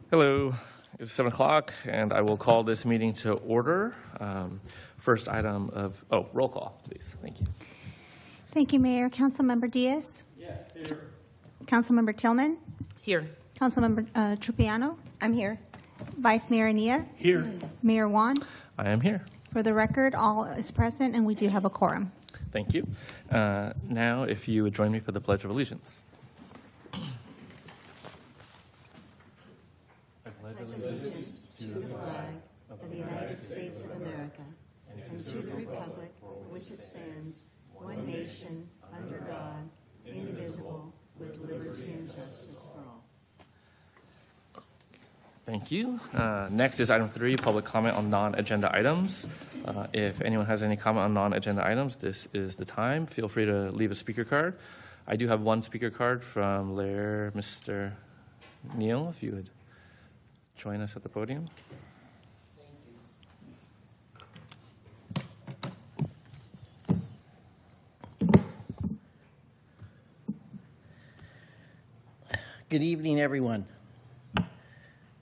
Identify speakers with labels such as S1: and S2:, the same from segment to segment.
S1: Hello, it's 7 o'clock, and I will call this meeting to order. First item of, roll call, please. Thank you.
S2: Thank you, Mayor. Councilmember Diaz?
S3: Yes, here.
S2: Councilmember Tillman?
S4: Here.
S2: Councilmember Trupiano?
S4: I'm here.
S2: Vice Mayor Ania?
S3: Here.
S2: Mayor Juan?
S1: I am here.
S2: For the record, all is present, and we do have a quorum.
S1: Thank you. Now, if you would join me for the Pledge of Allegiance.
S5: Pledge allegiance to the flag of the United States of America and to the republic for which it stands, one nation, under God, indivisible, with liberty and justice for all.
S1: Thank you. Next is item 3, public comment on non-agenda items. If anyone has any comment on non-agenda items, this is the time. Feel free to leave a speaker card. I do have one speaker card from Mr. Neal, if you would join us at the podium.
S6: Good evening, everyone.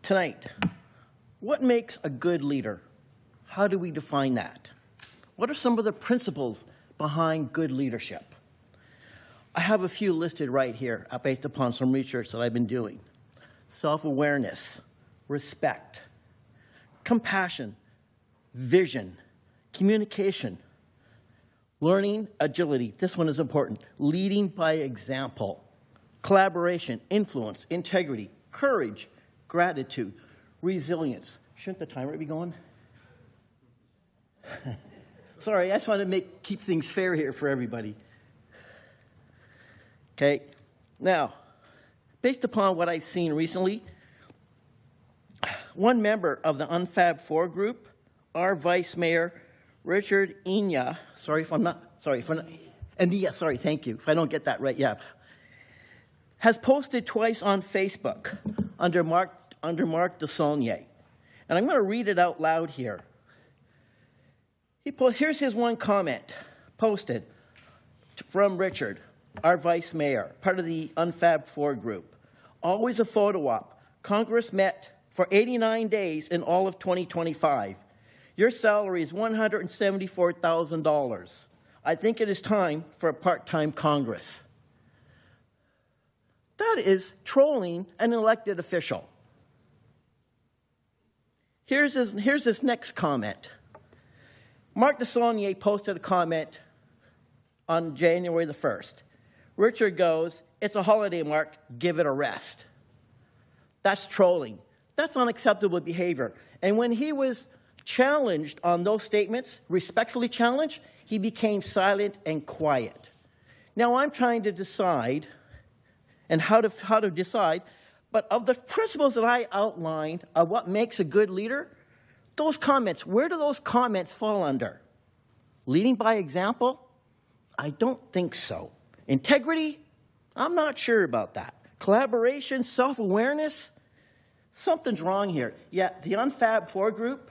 S6: Tonight, what makes a good leader? How do we define that? What are some of the principles behind good leadership? I have a few listed right here based upon some research that I've been doing. Self-awareness, respect, compassion, vision, communication, learning, agility. This one is important. Leading by example, collaboration, influence, integrity, courage, gratitude, resilience. Shouldn't the timer be going? Sorry, I just want to keep things fair here for everybody. Okay, now, based upon what I've seen recently, one member of the Unfab 4 group, our Vice Mayor, Richard Ania, thank you, if I don't get that right, yeah, has posted twice on Facebook under Mark Desaulniers. And I'm going to read it out loud here. Here's his one comment posted from Richard, our Vice Mayor, part of the Unfab 4 group. Always a photo op. Congress met for 89 days in all of 2025. Your salary is $174,000. I think it is time for a part-time Congress. That is trolling an elected official. Here's this next comment. Mark Desaulniers posted a comment on January the 1st. Richard goes, "It's a holiday, Mark, give it a rest." That's trolling. That's unacceptable behavior. And when he was challenged on those statements, respectfully challenged, he became silent and quiet. Now I'm trying to decide and how to decide, but of the principles that I outlined of what makes a good leader, those comments, where do those comments fall under? Leading by example? I don't think so. Integrity? I'm not sure about that. Collaboration, self-awareness? Something's wrong here. Yet the Unfab 4 group,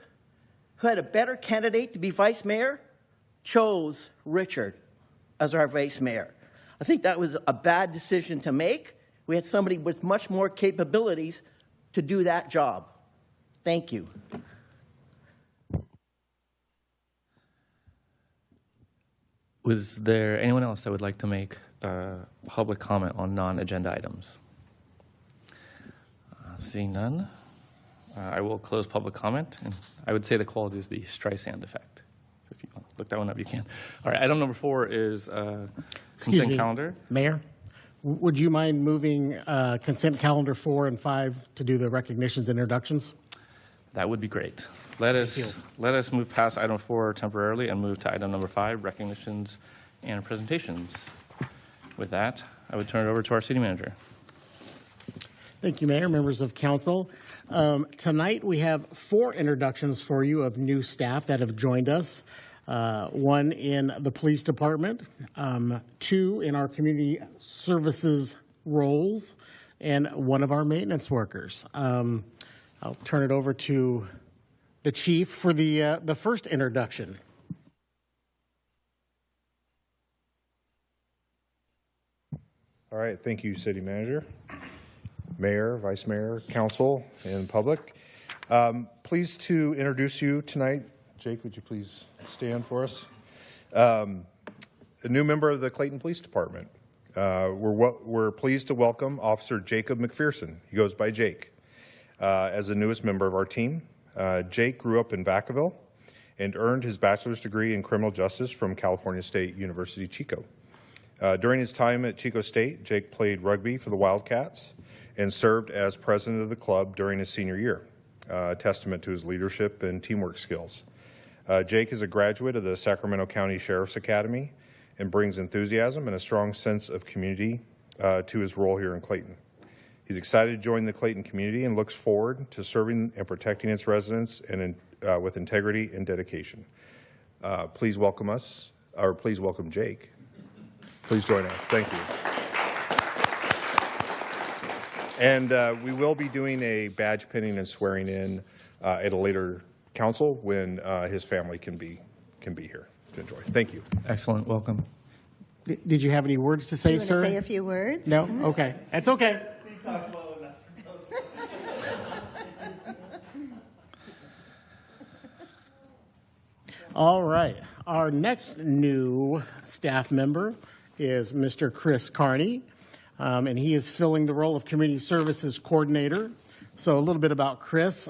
S6: who had a better candidate to be vice mayor, chose Richard as our vice mayor. I think that was a bad decision to make. We had somebody with much more capabilities to do that job. Thank you.
S1: Was there anyone else that would like to make public comment on non-agenda items? Seeing none, I will close public comment, and I would say the quality is the Streisand effect. So if you want to look that one up, you can. All right, item number 4 is consent calendar.
S3: Mayor, would you mind moving consent calendar 4 and 5 to do the recognitions and introductions?
S1: That would be great. Let us move past item 4 temporarily and move to item number 5, recognitions and presentations. With that, I would turn it over to our city manager.
S3: Thank you, Mayor, members of council. Tonight we have 4 introductions for you of new staff that have joined us. 1 in the police department, 2 in our community services roles, and 1 of our maintenance workers. I'll turn it over to the chief for the first introduction.
S7: All right, thank you, City Manager.
S4: Mayor, Vice Mayor, Council, and public. Pleased to introduce you tonight. Jake, would you please stand for us? A new member of the Clayton Police Department. We're pleased to welcome Officer Jacob McPherson. He goes by Jake as the newest member of our team. Jake grew up in Vacaville and earned his bachelor's degree in criminal justice from California State University, Chico. During his time at Chico State, Jake played rugby for the Wildcats and served as president of the club during his senior year, a testament to his leadership and teamwork skills. Jake is a graduate of the Sacramento County Sheriff's Academy and brings enthusiasm and a strong sense of community to his role here in Clayton. He's excited to join the Clayton community and looks forward to serving and protecting its residents and with integrity and dedication. Please welcome Jake. Please join us. Thank you. And we will be doing a badge pinning and swearing in at a later council when his family can be here to enjoy. Thank you.
S1: Excellent. Welcome.
S3: Did you have any words to say,
S5: Do you want
S3: sir?
S5: to say a few words?
S3: No? Okay. That's okay. All right. Our next new staff member is Mr. Chris Carney, and he is filling the role of Community Services Coordinator. So a little bit about Chris.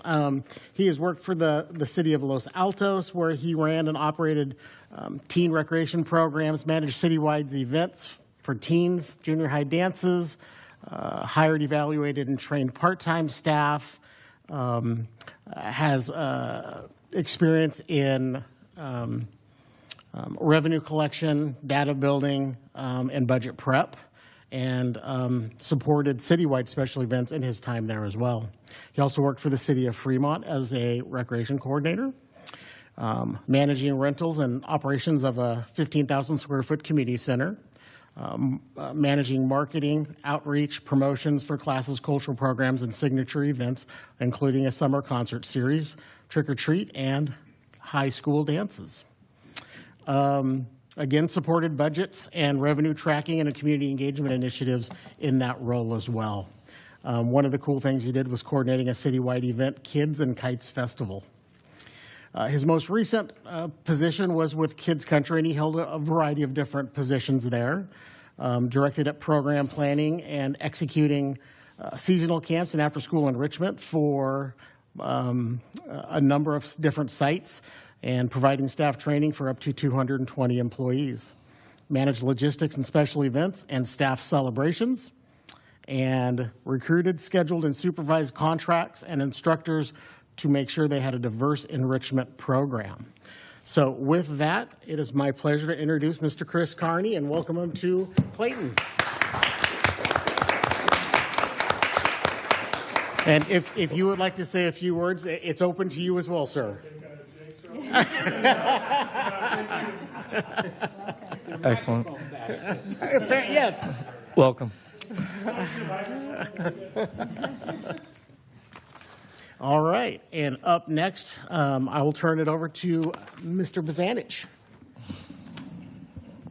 S3: He has worked for the city of Los Altos, where he ran and operated teen recreation programs, managed citywide events for teens, junior high dances, hired, evaluated, and trained part-time staff, has experience in revenue collection, data building, and budget prep, and supported citywide special events in his time there as well. He also worked for the city of Fremont as a recreation coordinator, managing rentals and operations of a 15,000 square foot community center, managing marketing, outreach, promotions for classes, cultural programs, and signature events, including a summer concert series, trick or treat, and high school dances. Again, supported budgets and revenue tracking and community engagement initiatives in that role as well. One of the cool things he did was coordinating a citywide event, Kids and Kites Festival. His most recent position was with Kids Country, and he held a variety of different positions there, directed at program planning and executing seasonal camps and after-school enrichment for a number of different sites, and providing staff training for up to 220 employees. Managed logistics and special events and staff celebrations, and recruited, scheduled, and supervised contracts and instructors to make sure they had a diverse enrichment program. So with that, it is my pleasure to introduce Mr. Chris Carney and welcome him to Clayton. And if you would like to say a few words, it's open to you as well, sir.
S1: Excellent.
S3: Yes.
S1: Welcome.
S3: All right, and up next, I will turn it over to Mr. Bazanich.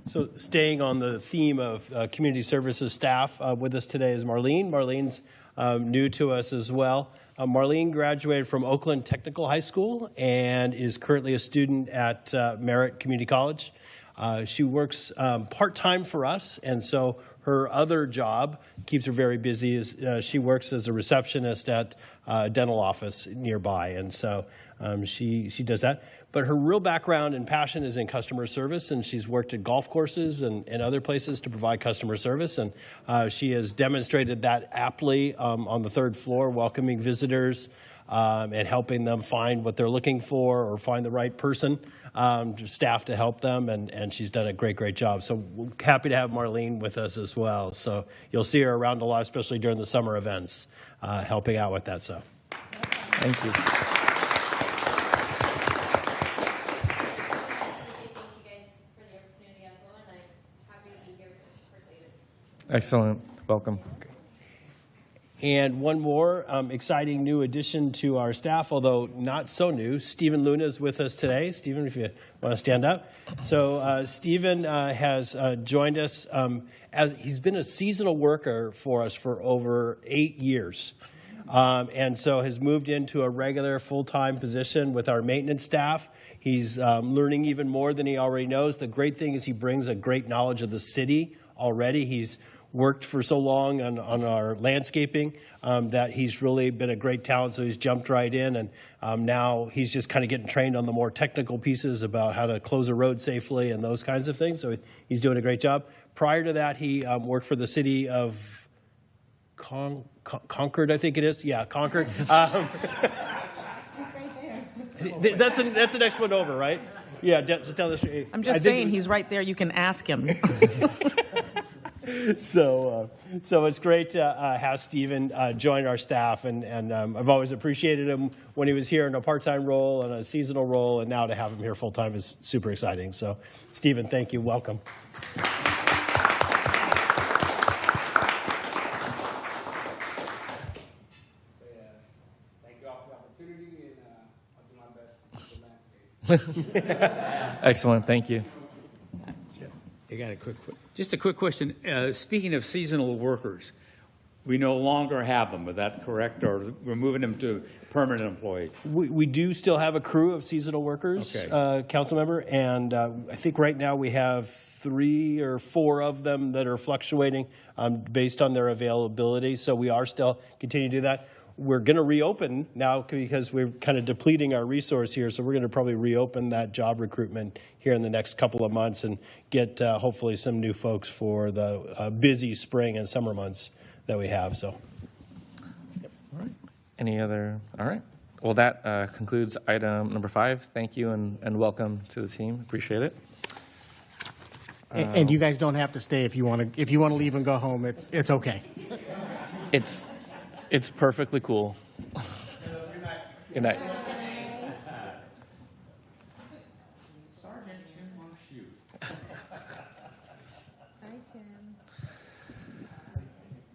S7: So staying on the theme of community services staff, with us today is Marlene. Marlene's new to us as well. Marlene graduated from Oakland Technical High School and is currently a student at Merritt Community College. She works part-time for us, and so her other job keeps her very busy. She works as a receptionist at a dental office nearby, and so she does that. But her real background and passion is in customer service, and she's worked at golf courses and other places to provide customer service. And she has demonstrated that aptly on the third floor, welcoming visitors and helping them find what they're looking for or find the right person, staff to help them. And she's done a great job. So we're happy to have Marlene with us as well. So you'll see her around a lot, especially during the summer events, helping out with that. So
S1: Thank you. Excellent. Welcome.
S7: And one more exciting new addition to our staff, although not so new. Stephen Luna is with us today. Stephen, if you want to stand up. So Stephen has joined us. As he's been a seasonal worker for us for over 8 years. And so has moved into a regular full-time position with our maintenance staff. He's learning even more than he already knows. The great thing is he brings a great knowledge of the city already. He's worked for so long on our landscaping that he's really been a great talent, so he's jumped right in, and now he's just kind of getting trained on the more technical pieces about how to close a road safely and those kinds of things, so he's doing a great job. Prior to that, he worked for the city of Concord, I think it is. Yeah, Concord. That's the next one over, right? Yeah, just tell us.
S8: I'm just saying he's right there. You can ask him.
S7: So it's great to have Stephen join our staff, and I've always appreciated him when he was here in a part-time role and a seasonal role, and now to have him here full-time is super exciting. So, Stephen, thank you. Welcome.
S9: Thank you all for the opportunity, and I'll do my best to landscape.
S1: Excellent, thank you.
S9: I got just a quick question. Speaking of seasonal workers, we no longer have them. Is that correct, or we're moving them to permanent employees?
S7: We do still have a crew of seasonal workers,
S9: Okay.
S7: council member, and I think right now we have 3 or 4 of them that are fluctuating based on their availability. So we are still continuing to do that. We're going to reopen now because we're kind of depleting our resource here. So we're going to probably reopen that job recruitment here in the next couple of months and get hopefully some new folks for the busy spring and summer months that we have. So,
S1: All right. Any other? All right. Well, that concludes item number 5. Thank you and welcome to the team. Appreciate it.
S3: And you guys don't have to stay if you want to leave and go home. It's okay.
S1: It's perfectly cool. Good night.
S9: Sergeant Tim wants you.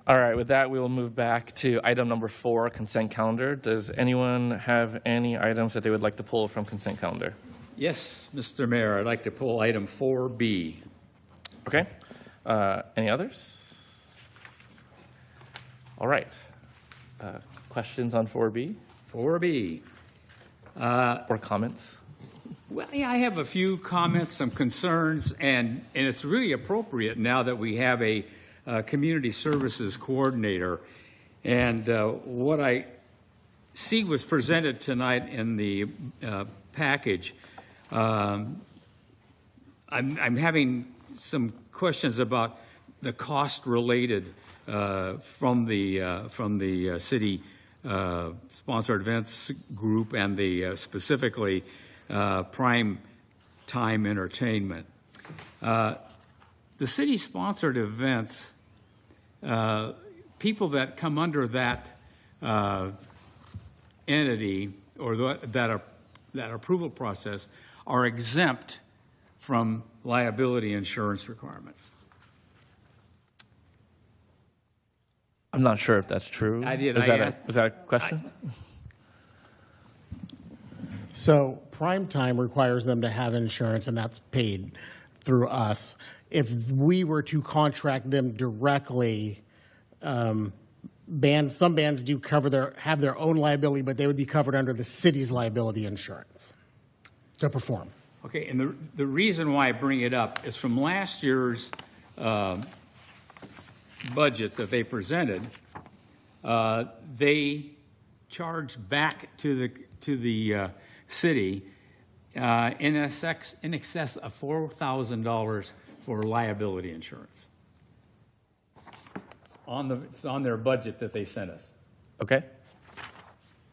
S1: All right, with that, we will move back to item number 4, consent calendar. Does anyone have any items that they would like to pull from consent calendar?
S9: Yes, Mr. Mayor, I'd like to pull item 4B.
S1: Okay. Any others? All right. Questions on 4B
S9: 4B.
S1: or comments?
S9: Well, yeah, I have a few comments, some concerns, and it's really appropriate now that we have a community services coordinator. And what I see was presented tonight in the package. I'm having some questions about the cost related from the city sponsored events group and the specifically prime time entertainment. The city sponsored events, people that come under that entity or that approval process are exempt from liability insurance requirements.
S1: I'm not sure if that's true.
S9: Was
S1: that a question?
S3: So prime time requires them to have insurance, and that's paid through us. If we were to contract them directly, some bands do have their own liability, but they would be covered under the city's liability insurance to perform.
S9: Okay, and the reason why I bring it up is from last year's budget that they presented, they charged back to the city in excess of $4,000 for liability insurance. It's on their budget that they sent us.
S1: Okay.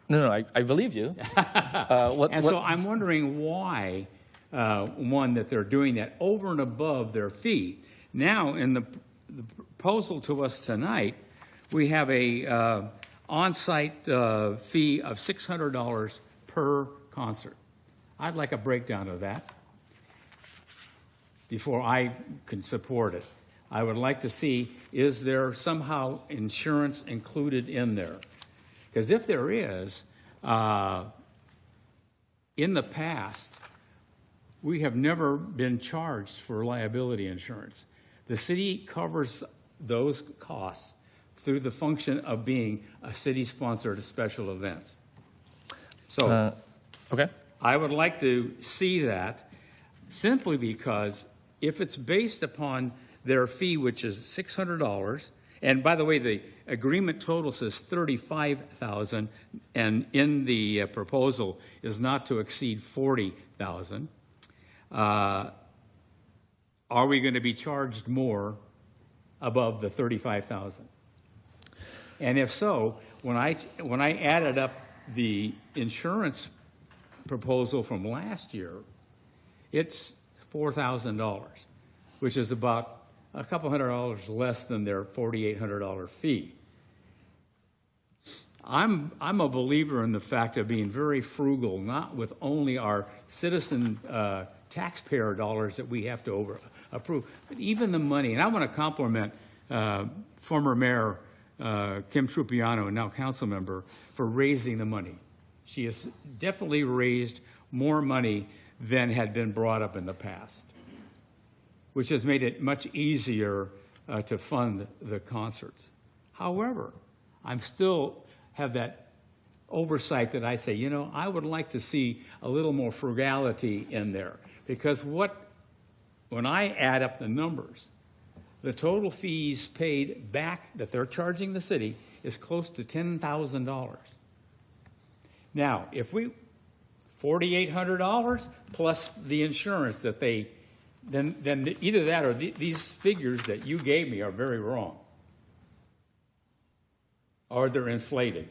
S1: No, I believe you.
S9: So I'm wondering why, that they're doing that over and above their fee. Now, in the proposal to us tonight, we have a on-site fee of $600 per concert. I'd like a breakdown of that before I can support it. I would like to see, is there somehow insurance included in there? Because if there is, in the past, we have never been charged for liability insurance. The city covers those costs through the function of being a city-sponsored special event. So
S1: Okay.
S9: I would like to see that simply because if it's based upon their fee, which is $600, and by the way, the agreement total says $35,000, and in the proposal is not to exceed $40,000. Are we going to be charged more above the $35,000? And if so, when I added up the insurance proposal from last year, it's $4,000, which is about a couple $100 less than their $4,800 fee. I'm a believer in the fact of being very frugal, not with only our citizen taxpayer dollars that we have to approve, but even the money. And I want to compliment former Mayor Kim Trupiano, now council member, for raising the money. She has definitely raised more money than had been brought up in the past, which has made it much easier to fund the concerts. However, I'm still have that oversight that I say, you know, I would like to see a little more frugality in there, because when I add up the numbers, the total fees paid back that they're charging the city is close to $10,000. Now, if we $4,800 plus the insurance that they, then either that or these figures that you gave me are very wrong, or they're inflated.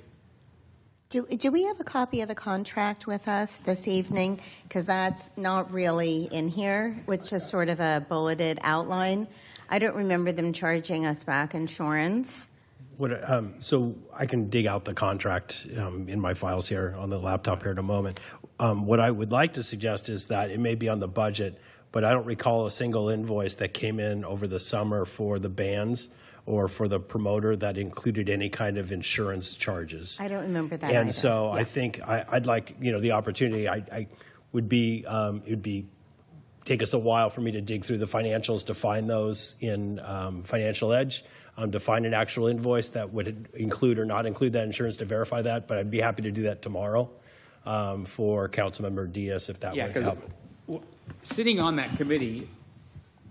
S5: Do we have a copy of the contract with us this evening? Because that's not really in here, which is sort of a bulleted outline. I don't remember them charging us back insurance.
S7: So I can dig out the contract in my files here on the laptop here in a moment. What I would like to suggest is that it may be on the budget, but I don't recall a single invoice that came in over the summer for the bands or for the promoter that included any kind of insurance charges.
S5: I don't remember that
S7: And
S5: either.
S7: so
S5: Yeah.
S7: I think I'd like, the opportunity, I would be, it would be, take us a while for me to dig through the financials to find those in Financial Edge, to find an actual invoice that would include or not include that insurance to verify that, but I'd be happy to do that tomorrow for Councilmember Diaz if that would help.
S9: Sitting on that committee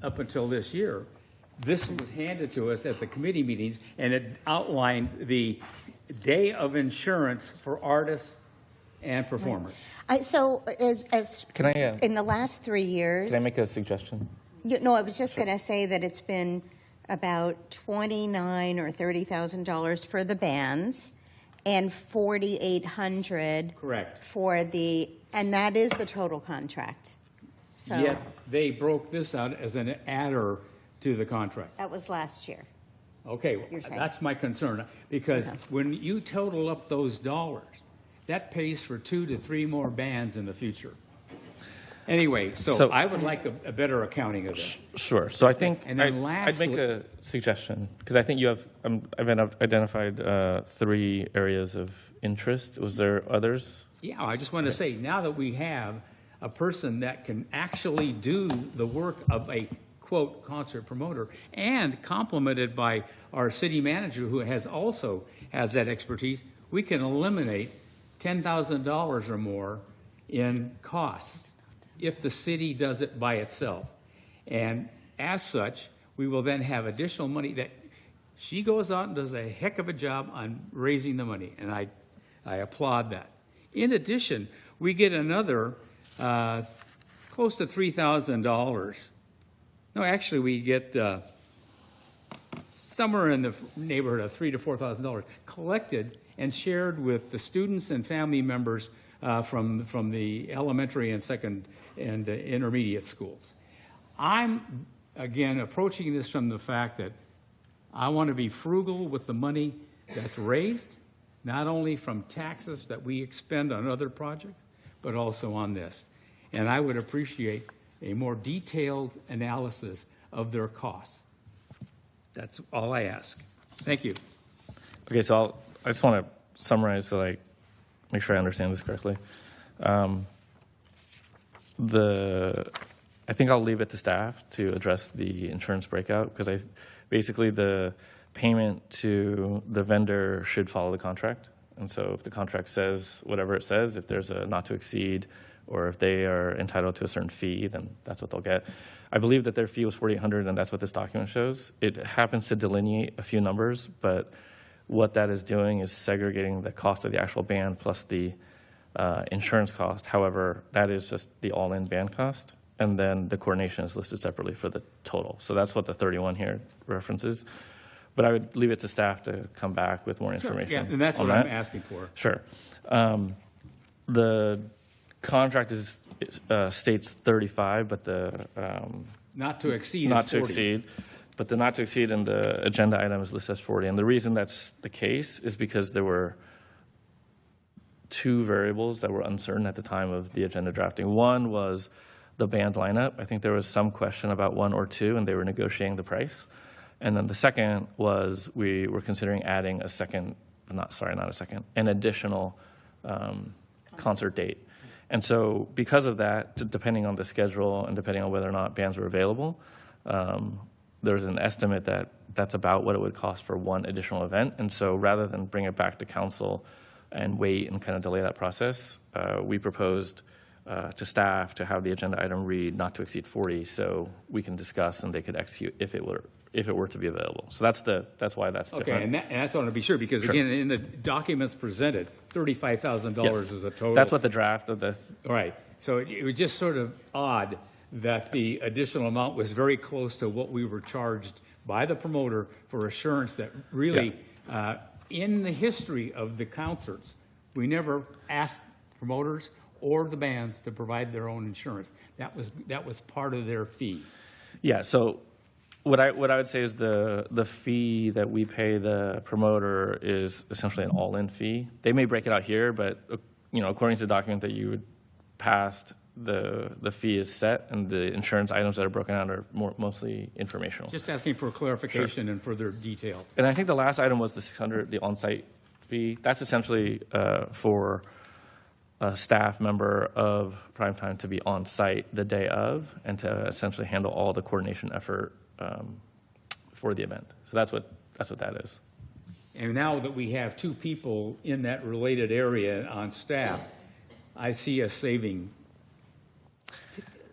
S9: up until this year, this was handed to us at the committee meetings, and it outlined the day of insurance for artists and performers.
S2: So
S1: Can I,
S2: in the last 3 years,
S1: can I make a suggestion?
S2: no, I was just going to say that it's been about $29,000 or $30,000 for the bands and $4,800
S9: Correct.
S2: for and that is the total contract. So
S9: Yet they broke this out as an adder to the contract.
S2: that was last year.
S9: Okay,
S2: You're saying.
S9: that's my concern, because when you total up those dollars, that pays for 2 to 3 more bands in the future. Anyway, so I would like a better accounting of this.
S1: Sure. So I think
S9: And then
S1: I'd make
S9: lastly-
S1: a suggestion, because I think you have, I've identified 3 areas of interest. Was there others?
S9: Yeah, I just want to say, now that we have a person that can actually do the work of a, quote, concert promoter, and complemented by our city manager who has that expertise, we can eliminate $10,000 or more in costs if the city does it by itself. And as such, we will then have additional money that she goes out and does a heck of a job on raising the money, and I applaud that. In addition, we get another close to $3,000. No, actually, we get somewhere in the neighborhood of $3,000 to $4,000 collected and shared with the students and family members from the elementary and second and intermediate schools. I'm, again, approaching this from the fact that I want to be frugal with the money that's raised, not only from taxes that we expend on other projects, but also on this. And I would appreciate a more detailed analysis of their costs. That's all I ask. Thank you.
S1: Okay, so I just want to summarize so make sure I understand this correctly. I think I'll leave it to staff to address the insurance breakout because basically the payment to the vendor should follow the contract. And so if the contract says whatever it says, if there's a not to exceed or if they are entitled to a certain fee, then that's what they'll get. I believe that their fee was $4,800, and that's what this document shows. It happens to delineate a few numbers, but what that is doing is segregating the cost of the actual band plus the insurance cost. However, that is just the all-in band cost, and then the coordination is listed separately for the total. So that's what the 31 here references. But I would leave it to staff to come back with more information.
S9: Yeah, and that's what I'm asking for.
S1: Sure. The contract states 35, but the
S9: Not to exceed
S1: not
S9: is
S1: to
S9: 40.
S1: exceed, but the not to exceed in the agenda item is listed as 40. And the reason that's the case is because there were two variables that were uncertain at the time of the agenda drafting. One was the band lineup. I think there was some question about one or two, and they were negotiating the price. And then the second was we were considering adding an additional concert date. And so because of that, depending on the schedule and depending on whether or not bands were available, there's an estimate that's about what it would cost for one additional event. And so rather than bring it back to council and wait and kind of delay that process, we proposed to staff to have the agenda item read not to exceed 40 so we can discuss and they could execute if it were to be available. So that's why that's different.
S9: Okay, and that's what I want to be sure, because again, in the documents presented, $35,000
S1: Yes.
S9: is a total.
S1: That's what the draft of the
S9: Right. So it was just sort of odd that the additional amount was very close to what we were charged by the promoter for assurance that really, in the history of the concerts, we never asked promoters or the bands to provide their own insurance. That was part of their fee.
S1: Yeah, so what I would say is the fee that we pay the promoter is essentially an all-in fee. They may break it out here, but according to the document that you passed, the fee is set, and the insurance items that are broken out are mostly informational.
S9: Just asking for clarification and further detail.
S1: And I think the last item was the $600, the on-site fee. That's essentially for a staff member of Primetime to be on site the day of and to essentially handle all the coordination effort for the event. So that's what that is.
S9: And now that we have two people in that related area on staff, I see us saving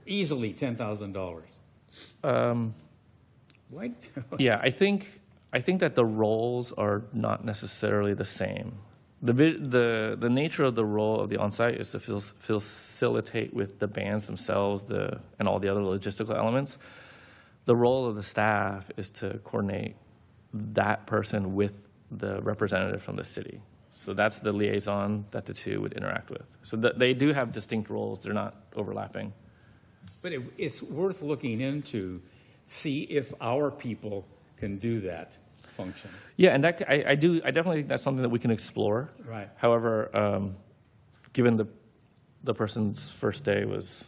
S9: easily $10,000. What?
S1: Yeah, I think that the roles are not necessarily the same. The nature of the role of the on-site is to facilitate with the bands themselves and all the other logistical elements. The role of the staff is to coordinate that person with the representative from the city. So that's the liaison that the two would interact with. So they do have distinct roles. They're not overlapping.
S9: But it's worth looking into, see if our people can do that function.
S1: Yeah, and I definitely think that's something that we can explore.
S9: Right.
S1: However, given the person's first day was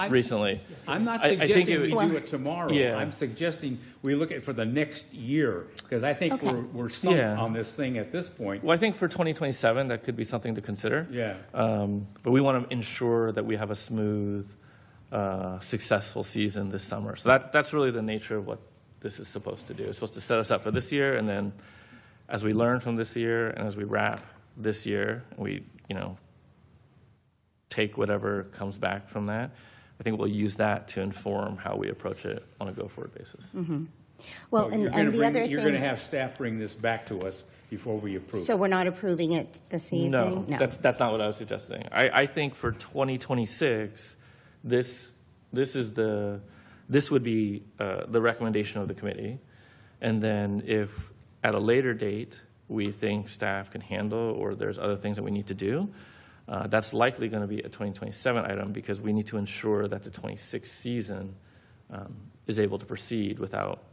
S1: recently.
S9: I'm not
S1: I think
S9: suggesting we do it tomorrow.
S1: Yeah.
S9: I'm suggesting we look at it for the next year, because I think we're sunk
S1: Yeah.
S9: on this thing at this point.
S1: Well, I think for 2027, that could be something to consider.
S9: Yeah.
S1: But we want to ensure that we have a smooth, successful season this summer. So that's really the nature of what this is supposed to do. It's supposed to set us up for this year, and then as we learn from this year and as we wrap this year, we, take whatever comes back from that. I think we'll use that to inform how we approach it on a go-forward basis.
S2: Mm-hmm. Well,
S9: So
S2: and
S9: you're gonna
S2: the other
S9: You're going to
S2: thing,
S9: have staff bring this back to us before we approve
S2: so
S9: it.
S2: we're not approving it this evening?
S1: No, that's not what I was suggesting. I think for 2026, this would be the recommendation of the committee. And then if at a later date we think staff can handle or there's other things that we need to do, that's likely going to be a 2027 item because we need to ensure that the 26 season is able to proceed without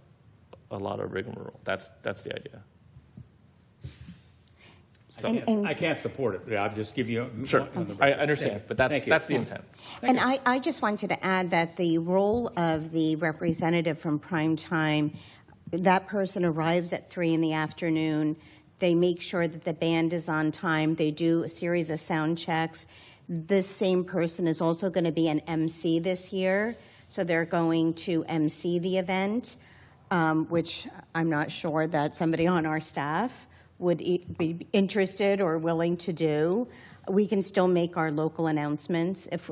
S1: a lot of rigmarole. That's the idea.
S2: And
S9: I can't support it. I'll just give you
S1: Sure, I understand, but that's the intent.
S2: And I just wanted to add that the role of the representative from Primetime that person arrives at 3 in the afternoon. They make sure that the band is on time. They do a series of sound checks. This same person is also going to be an MC this year, so they're going to MC the event, which I'm not sure that somebody on our staff would be interested or willing to do. We can still make our local announcements if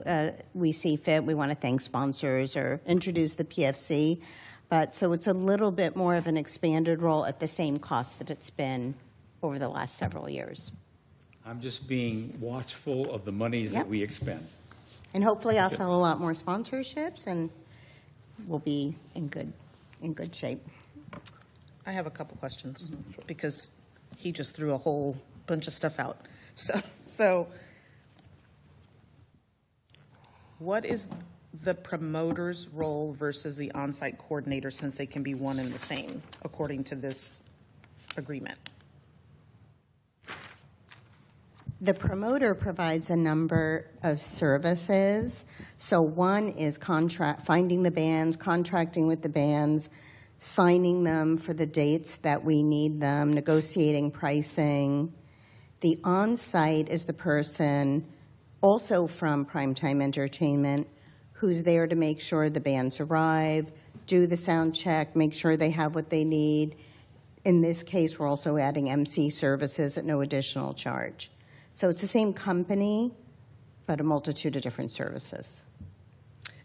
S2: we see fit. We want to thank sponsors or introduce the PFC. But so it's a little bit more of an expanded role at the same cost that it's been over the last several years.
S9: I'm just being watchful of the monies
S2: Yep.
S9: that we expend.
S2: And hopefully I'll sell a lot more sponsorships and we'll be in good shape.
S8: I have a couple questions because he just threw a whole bunch of stuff out. So what is the promoter's role versus the on-site coordinator, since they can be one and the same, according to this agreement?
S2: The promoter provides a number of services. So one is finding the bands, contracting with the bands, signing them for the dates that we need them, negotiating pricing. The on-site is the person, also from Primetime Entertainment, who's there to make sure the bands arrive, do the sound check, make sure they have what they need. In this case, we're also adding MC services at no additional charge. So it's the same company, but a multitude of different services.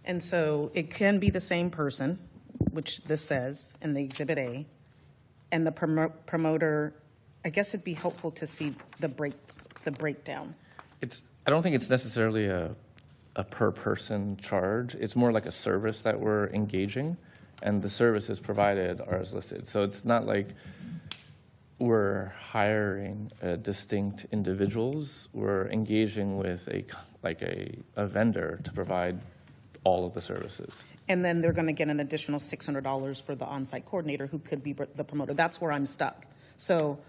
S8: And so it can be the same person, which this says in the Exhibit A, and the promoter. I guess it'd be helpful to see the breakdown.
S1: I don't think it's necessarily a per person charge. It's more like a service that we're engaging, and the services provided are as listed. So it's not like we're hiring distinct individuals. We're engaging with a vendor to provide all of the services.
S8: And then they're going to get an additional $600 for the on-site coordinator, who could be the promoter. That's where I'm stuck. So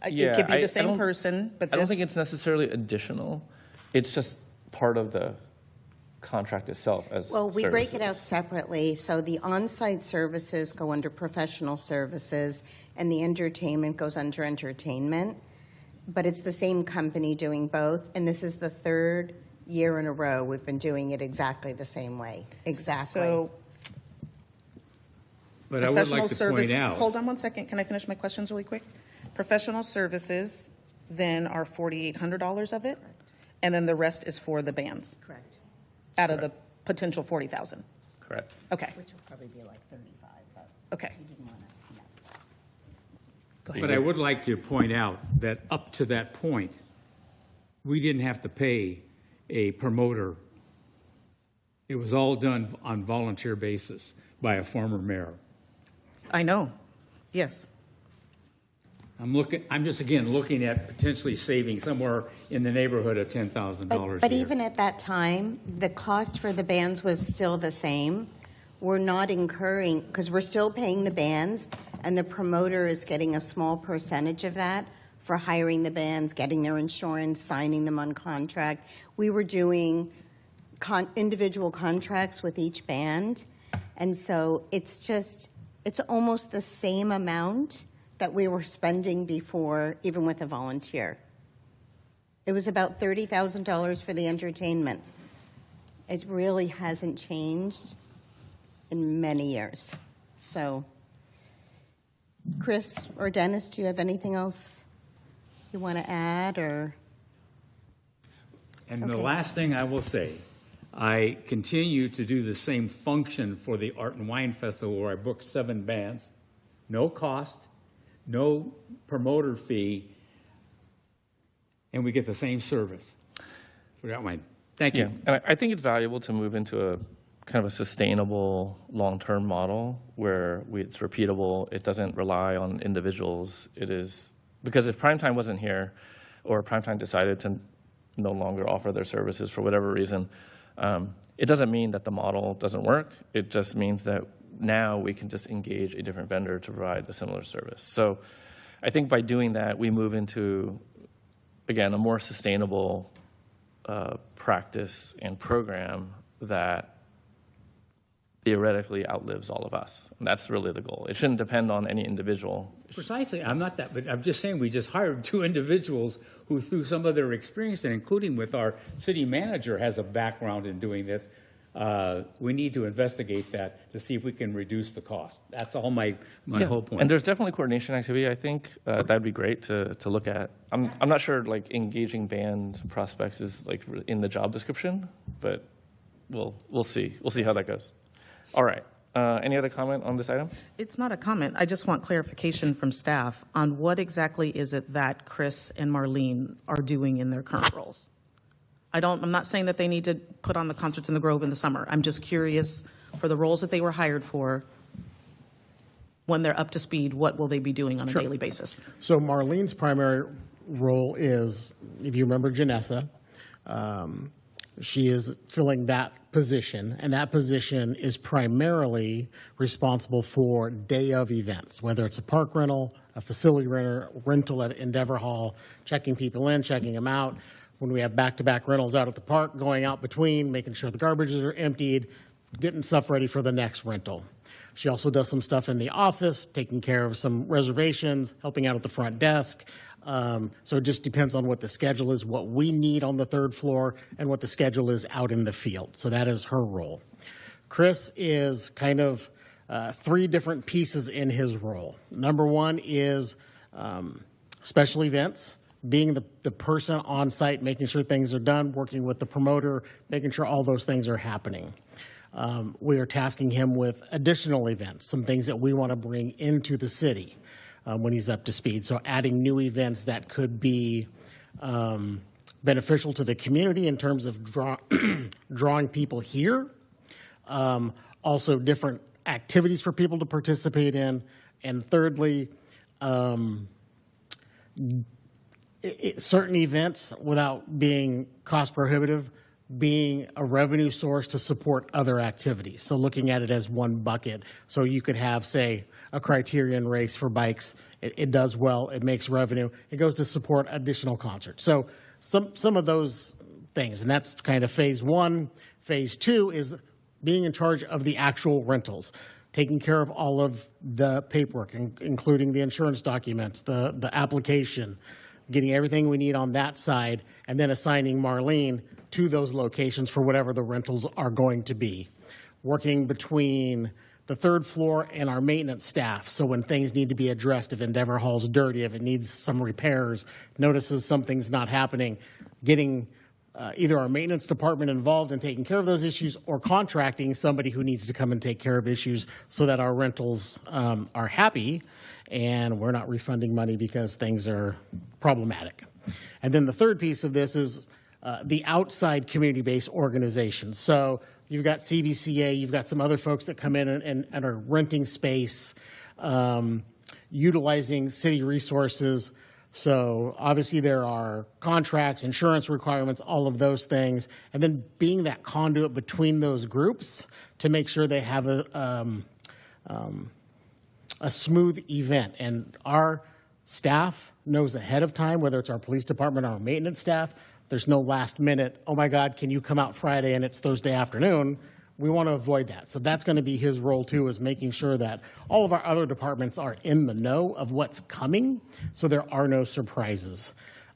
S8: it could be the same person, but
S1: I don't think it's necessarily additional. It's just part of the contract itself as
S2: Well, we break it
S1: services.
S2: out separately. So the on-site services go under professional services, and the entertainment goes under entertainment. But it's the same company doing both, and this is the third year in a row we've been doing it exactly the same way. Exactly.
S8: So
S9: But I would
S8: professional
S9: like to
S8: service.
S9: point out.
S8: Hold on one second. Can I finish my questions really quick? Professional services then are $4,800 of it, and then the rest is for the bands
S2: Correct.
S8: out of the potential 40,000.
S1: Correct.
S8: Okay.
S2: Which will probably be like 35, but
S8: Okay.
S2: we didn't want to,
S8: Go ahead.
S9: But I would like to point out that up to that point, we didn't have to pay a promoter. It was all done on volunteer basis by a former mayor.
S8: I know. Yes.
S9: I'm just again looking at potentially saving somewhere in the neighborhood of $10,000
S2: But
S9: a year.
S2: even at that time, the cost for the bands was still the same. We're not incurring, because we're still paying the bands, and the promoter is getting a small percentage of that for hiring the bands, getting their insurance, signing them on contract. We were doing individual contracts with each band, and so it's almost the same amount that we were spending before, even with a volunteer. It was about $30,000 for the entertainment. It really hasn't changed in many years. So, Chris or Dennis, do you have anything else you want to add, or?
S9: And the
S2: Okay.
S9: last thing I will say, I continue to do the same function for the Art and Wine Festival where I book 7 bands, no cost, no promoter fee, and we get the same service for that wine. Thank you.
S1: Yeah, and I think it's valuable to move into a kind of a sustainable long-term model where it's repeatable. It doesn't rely on individuals. It is because if Primetime wasn't here, or Primetime decided to no longer offer their services for whatever reason, it doesn't mean that the model doesn't work. It just means that now we can just engage a different vendor to provide a similar service. So I think by doing that, we move into, again, a more sustainable practice and program that theoretically outlives all of us. And that's really the goal. It shouldn't depend on any individual.
S9: Precisely. I'm not that, but I'm just saying we just hired 2 individuals who, through some of their experience, and including with our city manager, has a background in doing this. We need to investigate that to see if we can reduce the cost. That's all my whole point.
S1: And there's definitely coordination activity. I think that'd be great to look at. I'm not sure like engaging band prospects is like in the job description, but we'll see. We'll see how that goes. All right. Any other comment on this item?
S8: It's not a comment. I just want clarification from staff on what exactly is it that Chris and Marlene are doing in their current roles. I'm not saying that they need to put on the concerts in the Grove in the summer. I'm just curious for the roles that they were hired for, when they're up to speed, what will they be doing on a daily basis?
S3: So Marlene's primary role is, if you remember Janessa, she is filling that position, and that position is primarily responsible for day of events, whether it's a park rental, a facility rental at Endeavor Hall, checking people in, checking them out. When we have back-to-back rentals out at the park, going out between, making sure the garbages are emptied, getting stuff ready for the next rental. She also does some stuff in the office, taking care of some reservations, helping out at the front desk. So it just depends on what the schedule is, what we need on the 3rd floor, and what the schedule is out in the field. So that is her role. Chris is kind of 3 different pieces in his role. Number 1 is special events, being the person on site, making sure things are done, working with the promoter, making sure all those things are happening. We are tasking him with additional events, some things that we want to bring into the city when he's up to speed. So adding new events that could be beneficial to the community in terms of drawing people here. Also different activities for people to participate in. And thirdly, certain events, without being cost prohibitive, being a revenue source to support other activities. So looking at it as one bucket. So you could have, say, a criterion race for bikes. It does well. It makes revenue. It goes to support additional concerts. So some of those things, and that's kind of phase 1. Phase 2 is being in charge of the actual rentals, taking care of all of the paperwork, including the insurance documents, the application, getting everything we need on that side, and then assigning Marlene to those locations for whatever the rentals are going to be. Working between the 3rd floor and our maintenance staff, so when things need to be addressed, if Endeavor Hall's dirty, if it needs some repairs, notices something's not happening, getting either our maintenance department involved in taking care of those issues or contracting somebody who needs to come and take care of issues so that our rentals are happy and we're not refunding money because things are problematic. And then the third piece of this is the outside community-based organizations. So you've got CBCA, you've got some other folks that come in and are renting space, utilizing city resources. So obviously there are contracts, insurance requirements, all of those things, and then being that conduit between those groups to make sure they have a smooth event. And our staff knows ahead of time, whether it's our police department or our maintenance staff, there's no last minute, oh my God, can you come out Friday and it's Thursday afternoon? We want to avoid that. So that's going to be his role too, is making sure that all of our other departments are in the know of what's coming so there are no surprises.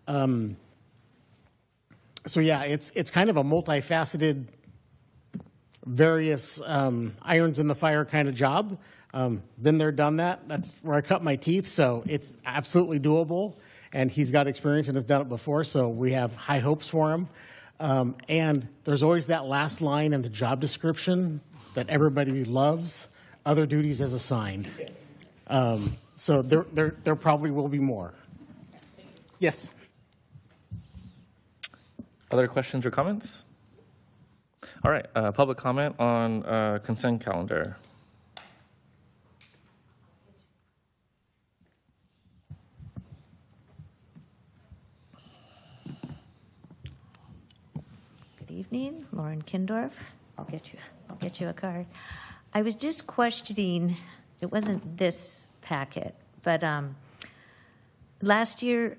S3: So yeah, it's kind of a multifaceted, various irons in the fire kind of job. Been there, done that. That's where I cut my teeth. So it's absolutely doable. And he's got experience and has done it before. So we have high hopes for him. And there's always that last line in the job description that everybody loves, other duties as assigned. So there probably will be more. Yes.
S1: Other questions or comments? All right, public comment on consent calendar.
S10: Evening, Lauren Kindorf. I'll get you a card. I was just questioning, it wasn't this packet, but last year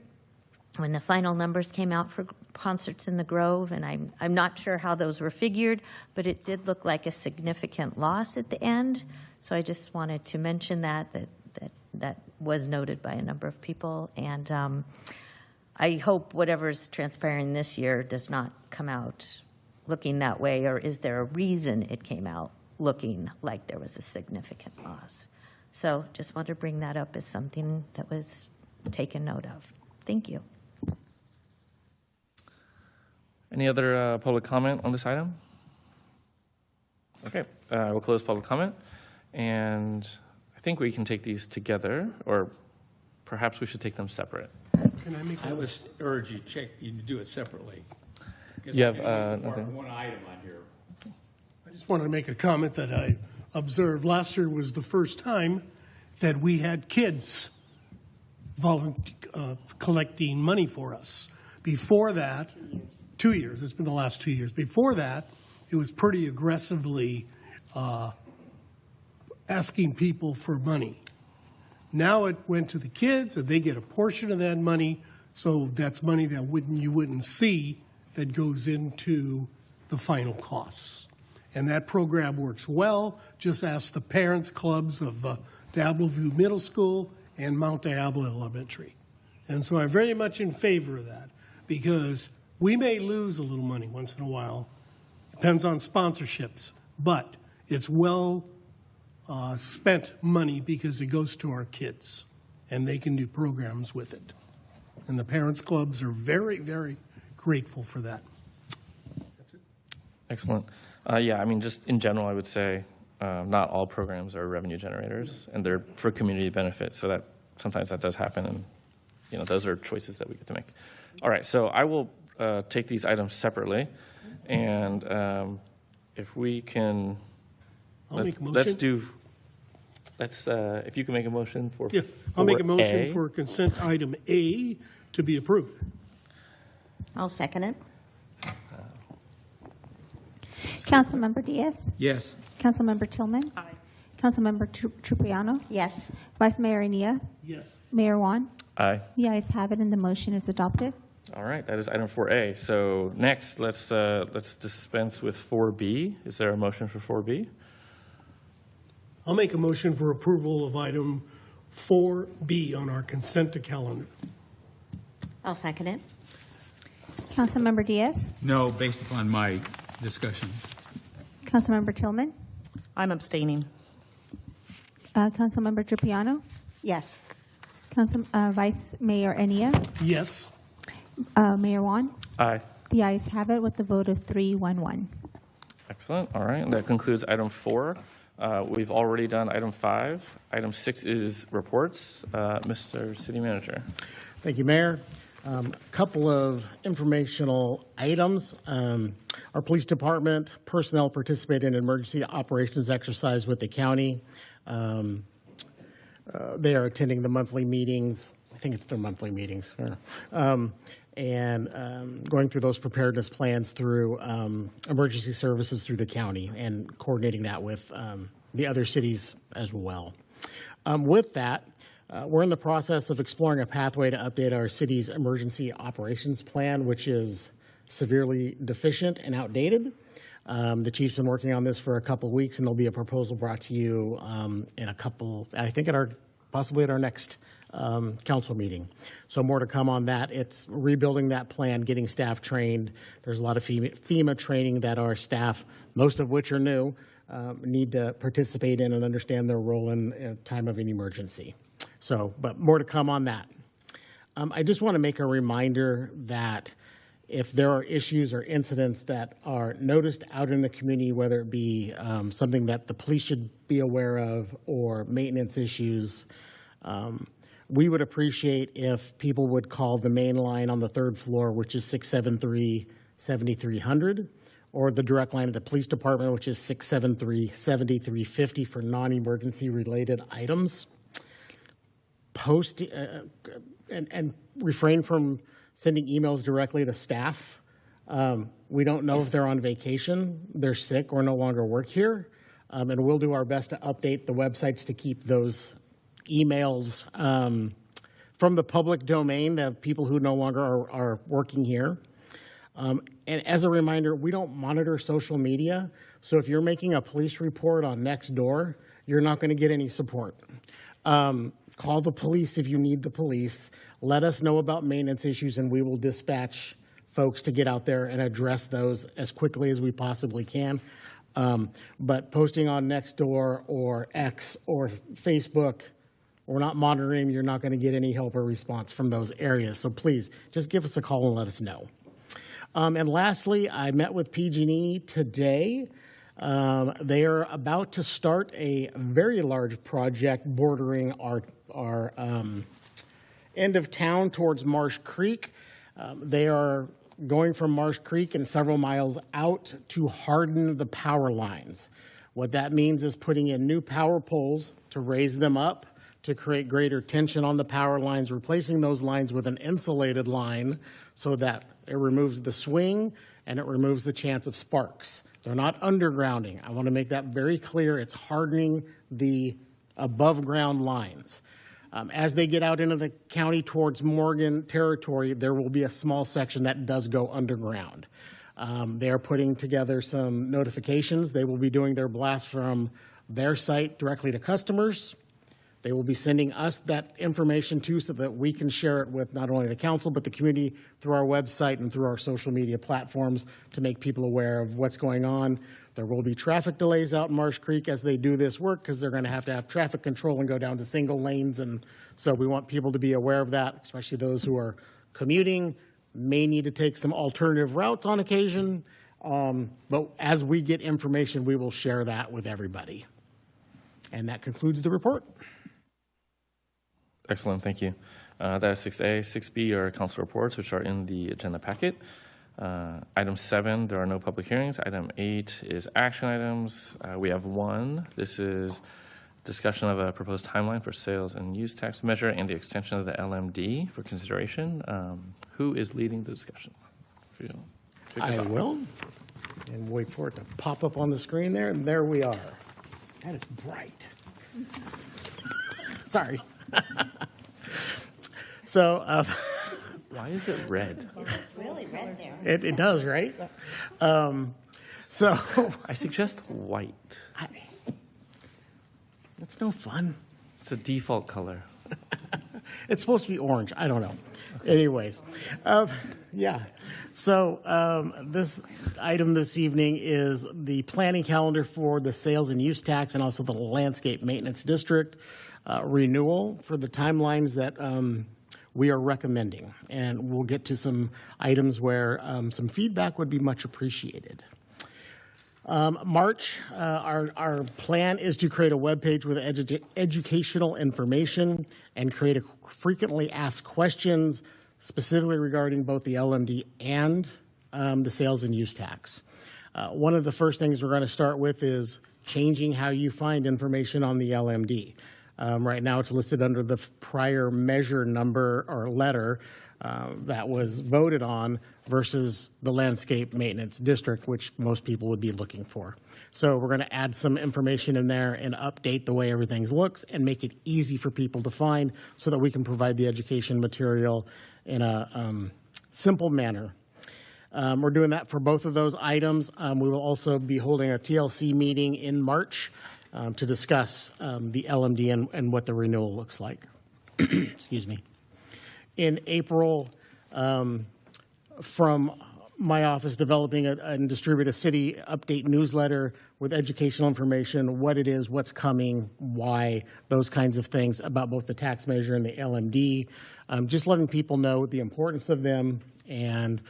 S10: when the final numbers came out for concerts in the Grove, and I'm not sure how those were figured, but it did look like a significant loss at the end. So I just wanted to mention that was noted by a number of people, and I hope whatever's transpiring this year does not come out looking that way, or is there a reason it came out looking like there was a significant loss? So just want to bring that up as something that was taken note of. Thank you.
S1: Any other public comment on this item? Okay, we'll close public comment, and I think we can take these together, or perhaps we should take them separate.
S11: Can I make
S9: I would urge you to do it separately. 'Cause
S1: You have,
S9: I mean,
S1: okay.
S9: one item on here.
S11: I just want to make a comment that I observed. Last year was the first time that we had kids collecting money for us. Before that, 2 years. It's been the last 2 years. Before that, it was pretty aggressively asking people for money. Now it went to the kids, and they get a portion of that money, so that's money that you wouldn't see that goes into the final costs. And that program works well. Just ask the parents' clubs of Diablo View Middle School and Mount Diablo Elementary. And so I'm very much in favor of that, because we may lose a little money once in a while. Depends on sponsorships, but it's well spent money because it goes to our kids, and they can do programs with it. And the parents' clubs are very, very grateful for that.
S1: Excellent. Yeah, I mean, just in general, I would say not all programs are revenue generators, and they're for community benefit. So that sometimes that does happen, and those are choices that we get to make. All right, so I will take these items separately, and if we can,
S11: I'll make a motion.
S1: If you can make a motion for.
S11: Yeah, I'll make a
S1: 4A.
S11: motion for consent item A to be approved.
S2: I'll second it.
S5: Councilmember Diaz.
S9: Yes.
S5: Councilmember Tillman. Aye. Councilmember Trupiano.
S2: Yes.
S5: Vice Mayor Ania.
S11: Yes.
S5: Mayor Juan.
S1: Aye.
S5: The ayes have it, and the motion is adopted.
S1: All right, that is item 4A. So next, let's dispense with 4B. Is there a motion for 4B?
S11: I'll make a motion for approval of item 4B on our consent calendar.
S2: I'll second it.
S5: Councilmember Diaz.
S9: No, based upon my discussion.
S5: Councilmember Tillman.
S8: I'm abstaining.
S5: Councilmember Trupiano.
S2: Yes.
S5: Vice Mayor Ania.
S11: Yes.
S5: Mayor Juan.
S1: Aye.
S5: The ayes have it with the vote of 3-1-1.
S1: Excellent. All right, and that concludes item 4. We've already done item 5. Item 6 is reports. Mr. City Manager.
S3: Thank you, Mayor. A couple of informational items. Our police department personnel participate in an emergency operations exercise with the county. They are attending the monthly meetings. I think it's their monthly meetings. And going through those preparedness plans through emergency services through the county and coordinating that with the other cities as well. With that, we're in the process of exploring a pathway to update our city's emergency operations plan, which is severely deficient and outdated. The chief's been working on this for a couple of weeks, and there'll be a proposal brought to you in a couple, I think possibly at our next council meeting. So more to come on that. It's rebuilding that plan, getting staff trained. There's a lot of FEMA training that our staff, most of which are new, need to participate in and understand their role in a time of an emergency. So, but more to come on that. I just want to make a reminder that if there are issues or incidents that are noticed out in the community, whether it be something that the police should be aware of or maintenance issues, we would appreciate if people would call the main line on the 3rd floor, which is 673-7300, or the direct line of the police department, which is 673-7350 for non-emergency related items. Post and refrain from sending emails directly to staff. We don't know if they're on vacation, they're sick, or no longer work here. And we'll do our best to update the websites to keep those emails from the public domain of people who no longer are working here. And as a reminder, we don't monitor social media. So if you're making a police report on Nextdoor, you're not going to get any support. Call the police if you need the police. Let us know about maintenance issues, and we will dispatch folks to get out there and address those as quickly as we possibly can. But posting on Nextdoor or X or Facebook, we're not monitoring. You're not going to get any help or response from those areas. So please, just give us a call and let us know. And lastly, I met with PG&E today. They are about to start a very large project bordering our end of town towards Marsh Creek. They are going from Marsh Creek and several miles out to harden the power lines. What that means is putting in new power poles to raise them up to create greater tension on the power lines, replacing those lines with an insulated line so that it removes the swing and it removes the chance of sparks. They're not undergrounding. I want to make that very clear. It's hardening the above ground lines. As they get out into the county towards Morgan territory, there will be a small section that does go underground. They are putting together some notifications. They will be doing their blast from their site directly to customers. They will be sending us that information too so that we can share it with not only the council but the community through our website and through our social media platforms to make people aware of what's going on. There will be traffic delays out in Marsh Creek as they do this work because they're going to have traffic control and go down to single lanes. And so we want people to be aware of that, especially those who are commuting, may need to take some alternative routes on occasion. But as we get information, we will share that with everybody. And that concludes the report.
S1: Excellent, thank you. That is 6A. 6B are council reports, which are in the agenda packet. Item 7, there are no public hearings. Item 8 is action items. We have one. This is discussion of a proposed timeline for sales and use tax measure and the extension of the LMD for consideration. Who is leading the discussion?
S3: I will. And wait for it to pop up on the screen there, and there we are. That is bright. Sorry. So,
S1: why is it red?
S2: It's really red there.
S3: it does, right? So
S1: I suggest white.
S3: That's no fun.
S1: It's a default color.
S3: It's supposed to be orange. I don't know. Anyways, yeah. So this item this evening is the planning calendar for the sales and use tax and also the landscape maintenance district renewal for the timelines that we are recommending. And we'll get to some items where some feedback would be much appreciated. March, our plan is to create a webpage with educational information and create a frequently asked questions specifically regarding both the LMD and the sales and use tax. One of the first things we're going to start with is changing how you find information on the LMD. Right now it's listed under the prior measure number or letter that was voted on versus the landscape maintenance district, which most people would be looking for. So we're going to add some information in there and update the way everything looks and make it easy for people to find so that we can provide the education material in a simple manner. We're doing that for both of those items. We will also be holding a TLC meeting in March to discuss the LMD and what the renewal looks like. Excuse me. In April, from my office, developing and distribute a city update newsletter with educational information, what it is, what's coming, why, those kinds of things about both the tax measure and the LMD, just letting people know the importance of them and,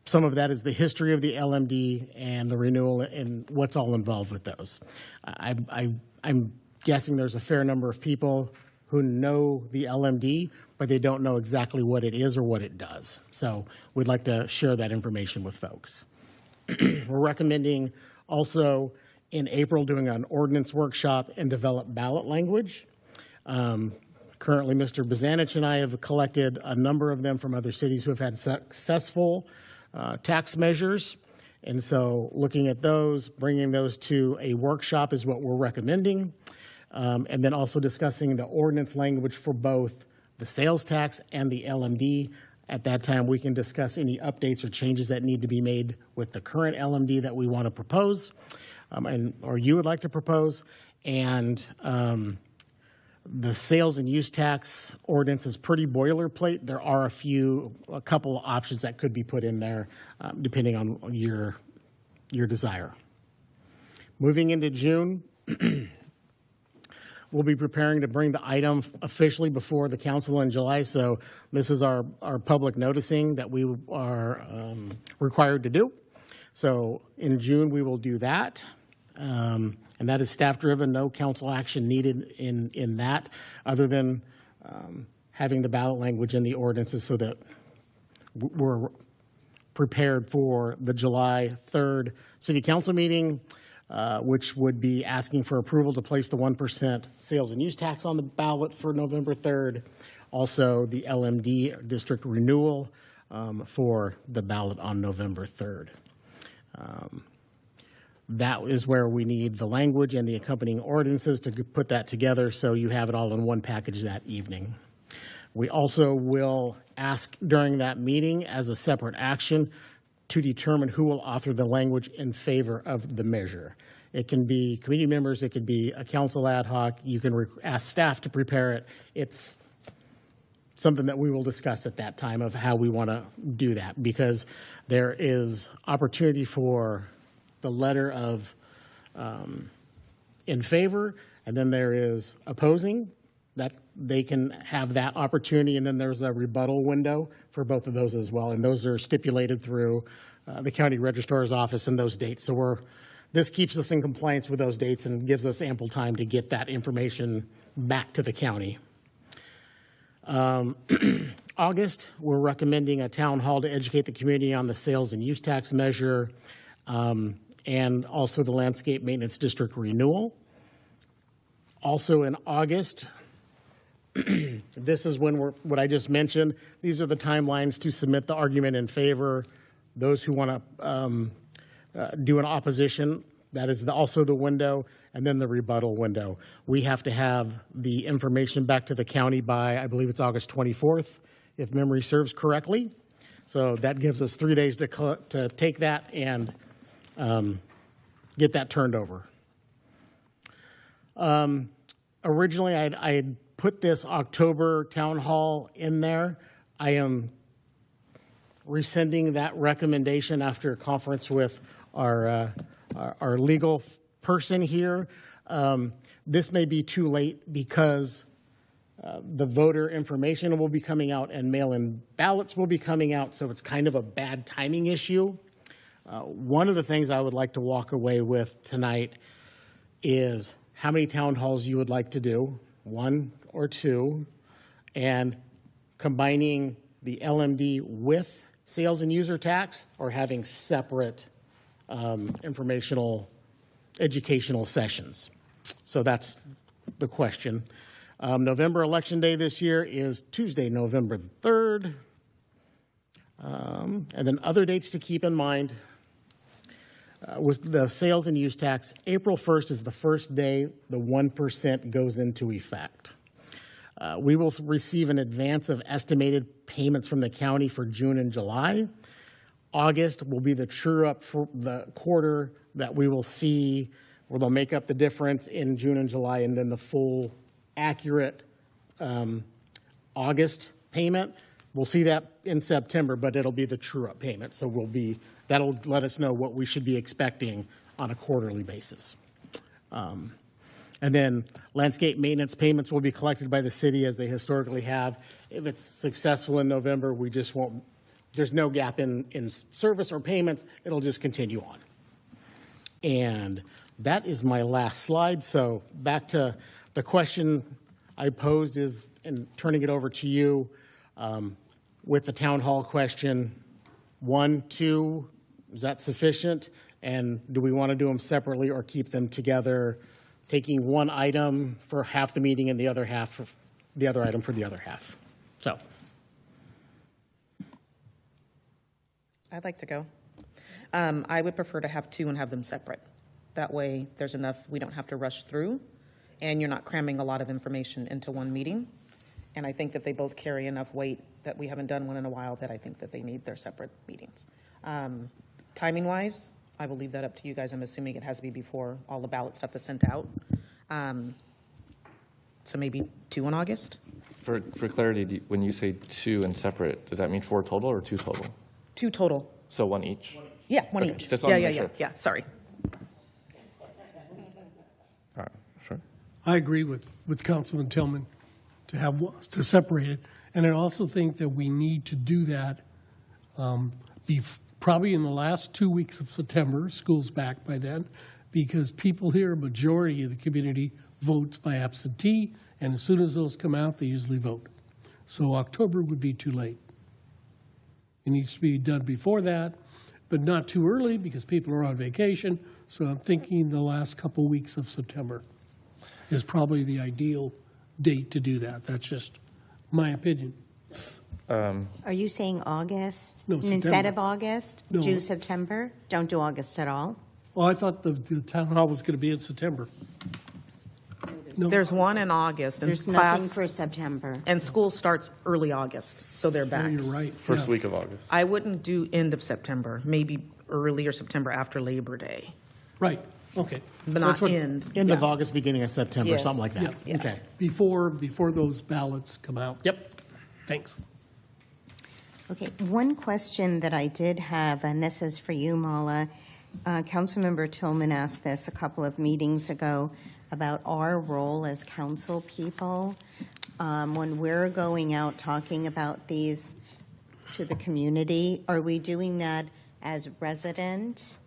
S3: some of that is the history of the LMD and the renewal and what's all involved with those. I'm guessing there's a fair number of people who know the LMD, but they don't know exactly what it is or what it does. So we'd like to share that information with folks. We're recommending also in April doing an ordinance workshop and develop ballot language. Currently, Mr. Bazanich and I have collected a number of them from other cities who have had successful tax measures. And so looking at those, bringing those to a workshop is what we're recommending. and then also discussing the ordinance language for both the sales tax and the LMD. At that time, we can discuss any updates or changes that need to be made with the current LMD that we want to propose, or you would like to propose, and the sales and use tax ordinance is pretty boilerplate. There are a couple of options that could be put in there, depending on your desire. Moving into June, we'll be preparing to bring the item officially before the council in July. So this is our public noticing that we are required to do. So in June, we will do that. And that is staff-driven, no council action needed in that, other than having the ballot language in the ordinances so that we're prepared for the July 3rd city council meeting, which would be asking for approval to place the 1% sales and use tax on the ballot for November 3rd. Also, the LMD district renewal for the ballot on November 3rd. That is where we need the language and the accompanying ordinances to put that together so you have it all in one package that evening. We also will ask during that meeting as a separate action to determine who will author the language in favor of the measure. It can be committee members, it could be a council ad hoc, you can ask staff to prepare it. It's something that we will discuss at that time of how we want to do that, because there is opportunity for the letter of in favor, and then there is opposing, that they can have that opportunity, and then there's a rebuttal window for both of those as well, and those are stipulated through the county registrar's office and those dates. So this keeps us in compliance with those dates and gives us ample time to get that information back to the county. August, we're recommending a town hall to educate the community on the sales and use tax measure, and also the landscape maintenance district renewal. Also in August, this is when what I just mentioned, these are the timelines to submit the argument in favor. Those who want to do an opposition, that is also the window, and then the rebuttal window. We have to have the information back to the county by, I believe it's August 24th, if memory serves correctly. So that gives us 3 days to take that and get that turned over. Originally, I had put this October town hall in there. I am rescinding that recommendation after a conference with our legal person here. This may be too late because the voter information will be coming out and mail-in ballots will be coming out, so it's kind of a bad timing issue. One of the things I would like to walk away with tonight is how many town halls you would like to do, 1 or 2, and combining the LMD with sales and user tax, or having separate informational, educational sessions. So that's the question. November election day this year is Tuesday, November 3rd. And then other dates to keep in mind. With the sales and use tax, April 1st is the first day the 1% goes into effect. We will receive an advance of estimated payments from the county for June and July. August will be the true up for the quarter that we will see, where they'll make up the difference in June and July, and then the full accurate August payment. We'll see that in September, but it'll be the true up payment. So that'll let us know what we should be expecting on a quarterly basis. And then landscape maintenance payments will be collected by the city as they historically have. If it's successful in November, we just won't, there's no gap in service or payments. It'll just continue on. And that is my last slide. So back to the question I posed is, and turning it over to you with the town hall question, 1, 2, is that sufficient? And do we want to do them separately or keep them together, taking one item for half the meeting and the other half, the other item for the other half? So.
S8: I'd like to go. I would prefer to have 2 and have them separate. That way, there's enough, we don't have to rush through. and you're not cramming a lot of information into one meeting. And I think that they both carry enough weight that we haven't done one in a while that I think that they need their separate meetings. Timing-wise, I will leave that up to you guys. I'm assuming it has to be before all the ballot stuff is sent out. So maybe 2 in August?
S1: For clarity, when you say 2 and separate, does that mean 4 total or 2 total?
S8: 2 total.
S1: So 1 each?
S8: Yeah, one
S1: Okay,
S8: each.
S1: just wanted
S8: Yeah,
S1: to make sure.
S8: yeah, sorry.
S1: All right, sure.
S11: I agree with Councilman Tillman to separate it. And I also think that we need to do that probably in the last 2 weeks of September. School's back by then, because people here, a majority of the community votes by absentee, and as soon as those come out, they usually vote. So October would be too late. It needs to be done before that, but not too early because people are on vacation. So I'm thinking the last couple weeks of September is probably the ideal date to do that. That's just my opinion.
S2: Are you saying August?
S11: No,
S2: Instead
S11: September.
S2: of August?
S11: No.
S2: Do September? Don't do August at all?
S11: Well, I thought the town hall was going to be in September. No.
S8: There's one in August, and
S2: There's nothing
S8: class,
S2: for September.
S8: and school starts early August, so they're
S11: Oh,
S8: back.
S11: you're right.
S1: First
S11: Yeah.
S1: week of August.
S8: I wouldn't do end of September, maybe early or September after Labor Day,
S11: Right, okay.
S8: but not
S11: That's what-
S8: end.
S3: End of
S8: Yeah.
S3: August, beginning of September,
S8: Yes.
S3: something like that.
S11: Yeah.
S3: Okay.
S11: Before those ballots come out.
S3: Yep.
S11: Thanks.
S2: Okay, one question that I did have, and this is for you, Mala. Councilmember Tillman asked this a couple of meetings ago about our role as council people. When we're going out talking about these to the community, are we doing that as resident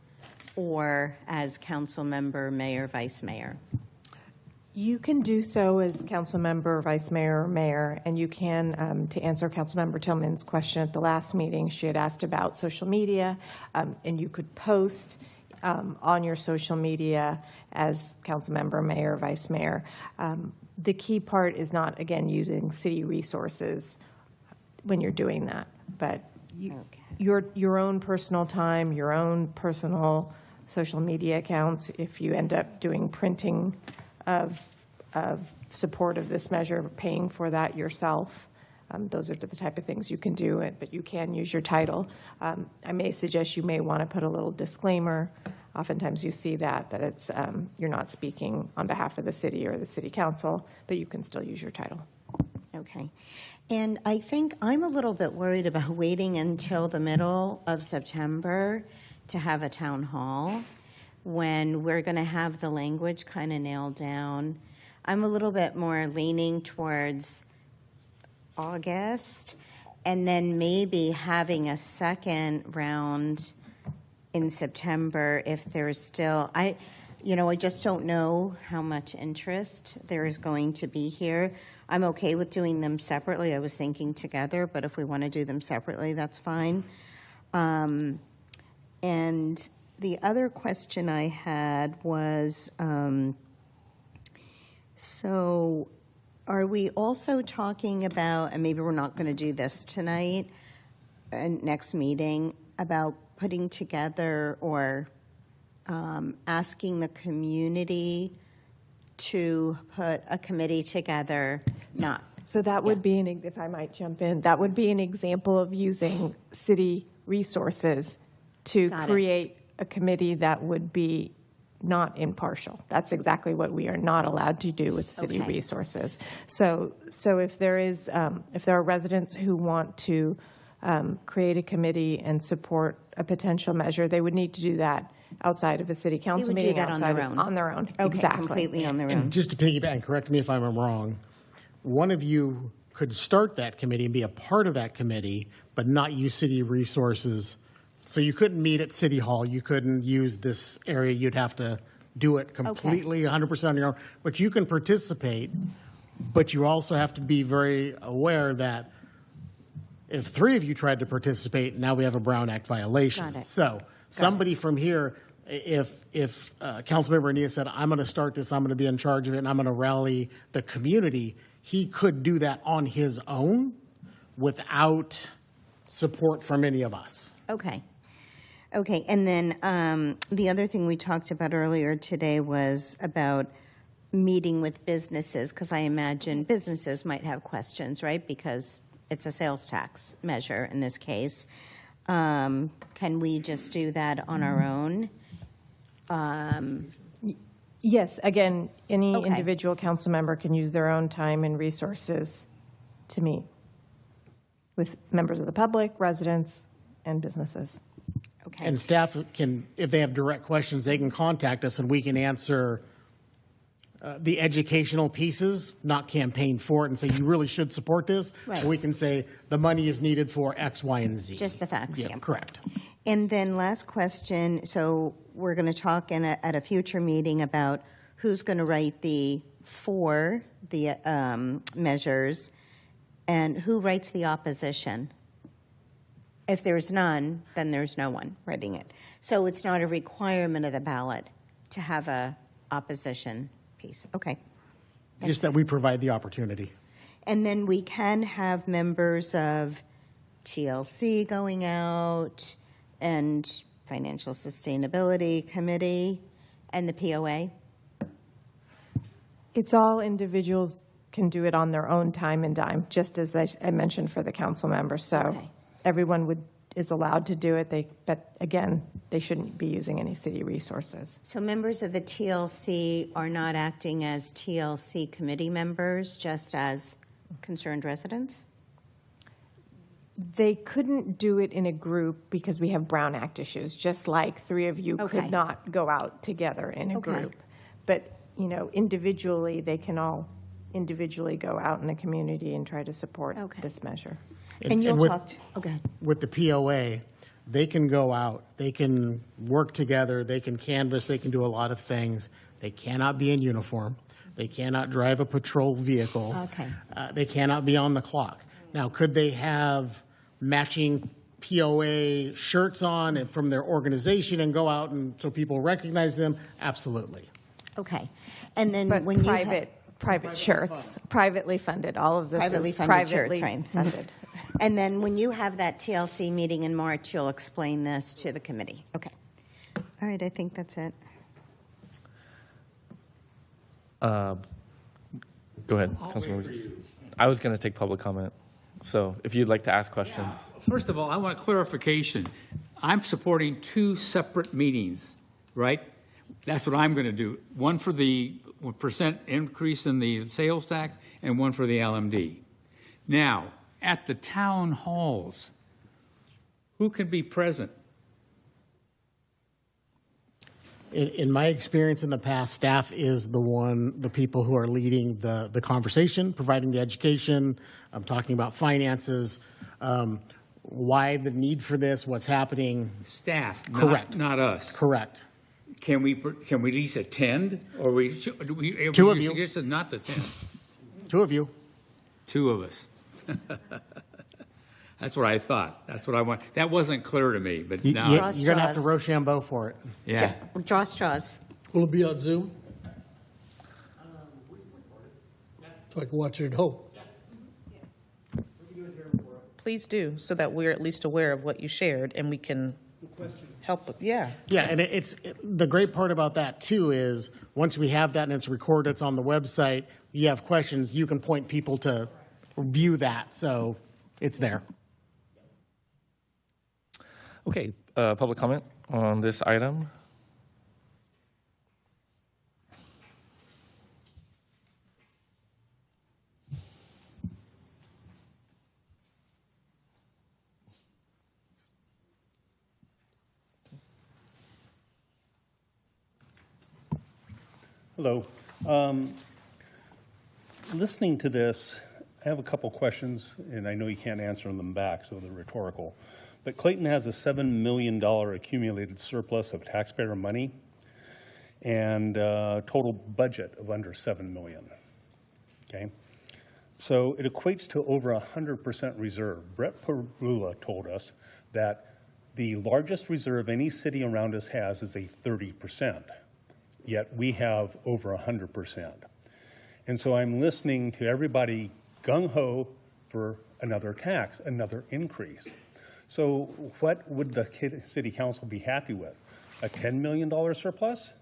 S2: or as council member, mayor, vice mayor?
S12: You can do so as council member, vice mayor, or mayor, and you can, to answer Councilmember Tillman's question at the last meeting, she had asked about social media, and you could post on your social media as council member, mayor, vice mayor. The key part is not, again, using city resources when you're doing that, but your own personal time, your own personal social media accounts, if you end up doing printing of support of this measure, paying for that yourself. Those are the type of things you can do, but you can use your title. I may suggest you may want to put a little disclaimer. Oftentimes you see that it's you're not speaking on behalf of the city or the city council, but you can still use your title.
S2: Okay. And I think I'm a little bit worried about waiting until the middle of September to have a town hall when we're going to have the language kind of nailed down. I'm a little bit more leaning towards August, and then maybe having a second round in September if there's still, I just don't know how much interest there is going to be here. I'm okay with doing them separately. I was thinking together, but if we want to do them separately, that's fine. And the other question I had was, so are we also talking about, and maybe we're not going to do this tonight, next meeting, about putting together or asking the community to put a committee together? Not.
S12: So that would be, if I might jump in, that would be an example of using city resources to
S2: Got it.
S12: create a committee that would be not impartial. That's exactly what we are not allowed to do with city
S2: Okay.
S12: resources. So if there are residents who want to create a committee and support a potential measure, they would need to do that outside of a city council
S2: would do
S12: meeting.
S2: that on their
S12: outside of-
S2: own.
S12: On their own,
S2: Okay,
S12: exactly.
S2: completely on their
S3: And
S2: own.
S3: just to piggyback, and correct me if I'm wrong, one of you could start that committee and be a part of that committee, but not use city resources. So you couldn't meet at City Hall. You couldn't use this area. You'd have to do it completely 100% on your own. But you can participate, but you also have to be very aware that if 3 of you tried to participate, now we have a Brown Act violation.
S2: Got it.
S3: So somebody from here, if Councilmember Ania said, I'm going to start this, I'm going to be in charge of it, and I'm going to rally the community, he could do that on his own without support from any of us.
S2: Okay. Okay, and then the other thing we talked about earlier today was about meeting with businesses, because I imagine businesses might have questions, right? Because it's a sales tax measure in this case. Can we just do that on our own?
S12: Yes, again, any
S2: Okay.
S12: individual council member can use their own time and resources to meet with members of the public, residents, and businesses.
S2: Okay.
S3: And staff can, if they have direct questions, they can contact us and we can answer the educational pieces, not campaign for it and say, you really should support this.
S2: Right.
S3: We can say, the money is needed for X, Y, and Z.
S2: Just the facts, yeah.
S3: Correct.
S2: And then last question, so we're going to talk at a future meeting about who's going to write the measures and who writes the opposition. If there's none, then there's no one writing it. So it's not a requirement of the ballot to have a opposition piece. Okay.
S3: Just that we provide the opportunity.
S2: And then we can have members of TLC going out and Financial Sustainability Committee and the POA.
S12: It's all individuals can do it on their own time and dime, just as I mentioned for the council members. So
S2: Okay.
S12: everyone is allowed to do it. But again, they shouldn't be using any city resources.
S2: So members of the TLC are not acting as TLC committee members, just as concerned residents?
S12: They couldn't do it in a group because we have Brown Act issues, just like three of you
S2: Okay.
S12: could not go out together in a
S2: Okay.
S12: group. But, individually, they can all individually go out in the community and try to support
S2: Okay.
S12: this measure.
S2: And you'll
S3: with-
S2: talk, okay.
S3: With the POA, they can go out, they can work together, they can canvass, they can do a lot of things. They cannot be in uniform. They cannot drive a patrol vehicle.
S2: Okay.
S3: They cannot be on the clock. Now, could they have matching POA shirts on and from their organization and go out and so people recognize them? Absolutely.
S2: Okay. And then
S12: But
S2: when you
S12: private shirts, privately funded, all of this
S2: Privately
S12: is
S2: funded shirts,
S12: privately
S2: right.
S12: funded.
S2: And then when you have that TLC meeting in March, you'll explain this to the committee. Okay. All right, I think that's it.
S1: Go ahead, Councilmember. Regis. I was going to take public comment. So if you'd like to ask questions.
S9: First of all, I want clarification. I'm supporting two separate meetings, right? That's what I'm going to do. One for the percent increase in the sales tax and one for the LMD. Now, at the town halls, who can be present?
S3: In my experience in the past, staff is the people who are leading the conversation, providing the education. I'm talking about finances, why the need for this, what's happening.
S9: Staff,
S3: Correct.
S9: not us.
S3: Correct.
S9: Can we at least attend, or
S3: Two of you.
S9: suggested not to attend?
S3: Two of you.
S9: Two of us. That's what I thought. That's what I want. That wasn't clear to me, but now,
S3: You're going to have to
S2: straws.
S3: Rochambeau for it.
S9: yeah.
S2: Draw straws.
S11: Will it be on Zoom? So I can watch it at home.
S8: Please do, so that we're at least aware of what you shared and we can help with, yeah.
S3: Yeah, and the great part about that too is once we have that and it's recorded, it's on the website, you have questions, you can point people to view that, so it's there.
S1: Okay, public comment on this item.
S13: Hello. Listening to this, I have a couple questions, and I know you can't answer them back, so they're rhetorical. But Clayton has a $7 million accumulated surplus of taxpayer money and a total budget of under $7 million. Okay? So it equates to over 100% reserve. Brett Perula told us that the largest reserve any city around us has is a 30%. Yet we have over 100%. And so I'm listening to everybody gung-ho for another tax, another increase. So what would the city council be happy with? A $10 million surplus?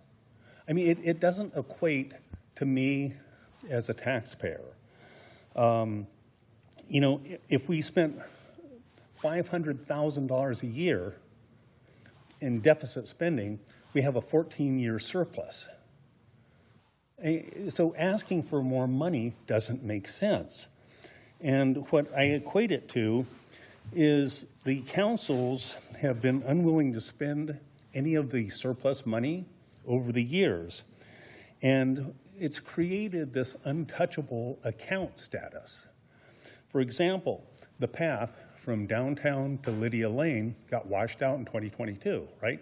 S13: I mean, it doesn't equate to me as a taxpayer. You know, if we spent $500,000 a year in deficit spending, we have a 14-year surplus. So asking for more money doesn't make sense. And what I equate it to is the councils have been unwilling to spend any of the surplus money over the years. And it's created this untouchable account status. For example, the path from downtown to Lydia Lane got washed out in 2022, right?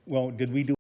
S13: Well, did we do